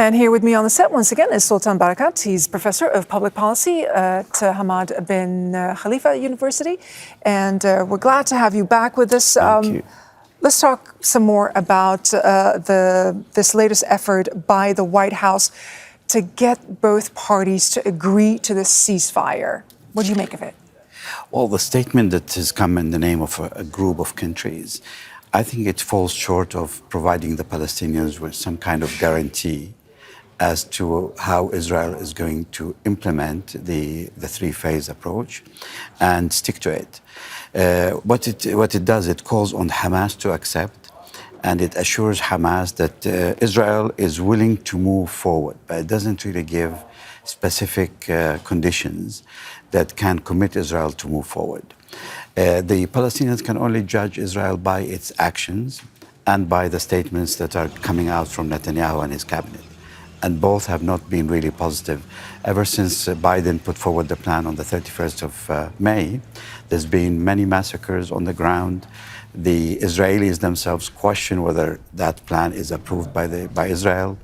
And here with me on the set once again is Sultan Barakat. He's professor of public policy at Hamad bin Khalifa University. And we're glad to have you back with us. Thank you. Let's talk some more about this latest effort by the White House to get both parties to agree to this ceasefire. What do you make of it? Well, the statement that has come in the name of a group of countries, I think it falls short of providing the Palestinians with some kind of guarantee as to how Israel is going to implement the three-phase approach and stick to it. What it does, it calls on Hamas to accept, and it assures Hamas that Israel is willing to move forward, but it doesn't really give specific conditions that can commit Israel to move forward. The Palestinians can only judge Israel by its actions and by the statements that are coming out from Netanyahu and his cabinet. And both have not been really positive. Ever since Biden put forward the plan on the 31st of May, there's been many massacres on the ground. The Israelis themselves question whether that plan is approved by Israel.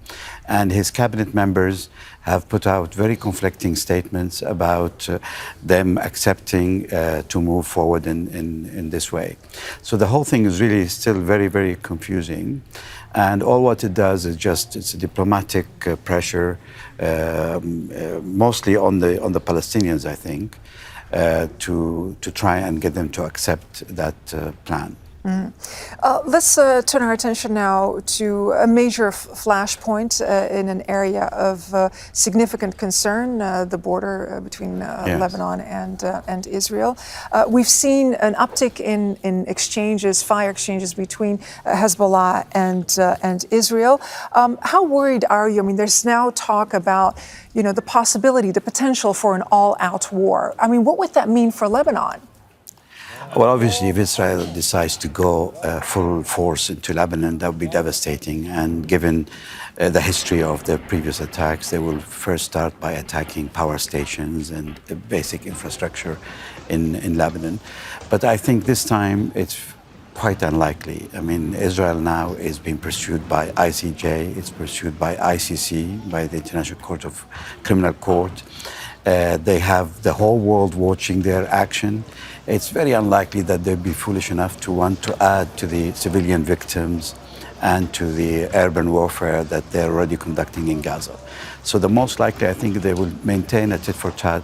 And his cabinet members have put out very conflicting statements about them accepting to move forward in this way. So the whole thing is really still very, very confusing. And all what it does is it's a diplomatic pressure, mostly on the Palestinians, I think, to try and get them to accept that plan. Let's turn our attention now to a major flashpoint in an area of significant concern, the border between Yes. Lebanon and Israel. We've seen an uptick in exchanges, fire exchanges between Hezbollah and Israel. How worried are you? I mean, there's now talk about, the possibility, the potential for an all-out war. I mean, what would that mean for Lebanon? Well, obviously, if Israel decides to go full force into Lebanon, that would be devastating. And given the history of the previous attacks, they will first start by attacking power stations and basic infrastructure in Lebanon. But I think this time it's quite unlikely. I mean, Israel now is being pursued by ICJ, it's pursued by ICC, by the International Court of Criminal Court. They have the whole world watching their action. It's very unlikely that they'll be foolish enough to want to add to the civilian victims and to the urban warfare that they're already conducting in Gaza. So the most likely, I think, they will maintain a tit-for-tat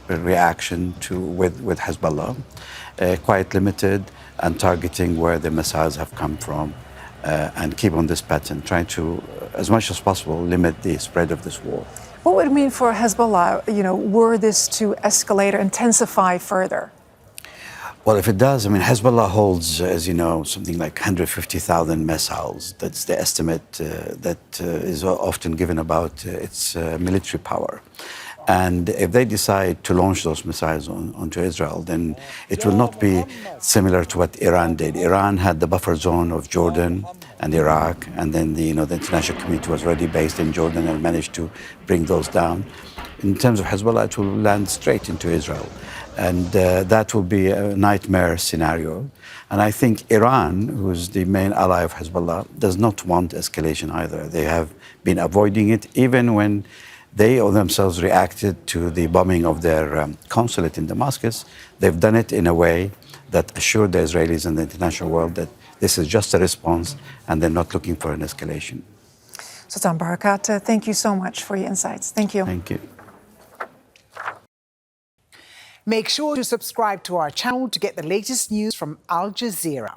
reaction with Hezbollah, quite limited and targeting where the missiles have come from, and keep on this pattern, trying to, as much as possible, limit the spread of this war. What would it mean for Hezbollah, were this to escalate or intensify further? Well, if it does, I mean, Hezbollah holds, as you know, something like 150,000 missiles. That's the estimate that is often given about its military power. And if they decide to launch those missiles onto Israel, then it will not be similar to what Iran did. Iran had the buffer zone of Jordan and Iraq, and then the international community was already based in Jordan and managed to bring those down. In terms of Hezbollah, it will land straight into Israel. And that will be a nightmare scenario. And I think Iran, who's the main ally of Hezbollah, does not want escalation either. They have been avoiding it, even when they themselves reacted to the bombing of their consulate in Damascus. They've done it in a way that assured the Israelis and the international world that this is just a response and they're not looking for an escalation. Sultan Barakat, thank you so much for your insights. Thank you. Thank you. Make sure to subscribe to our channel to get the latest news from Al Jazeera.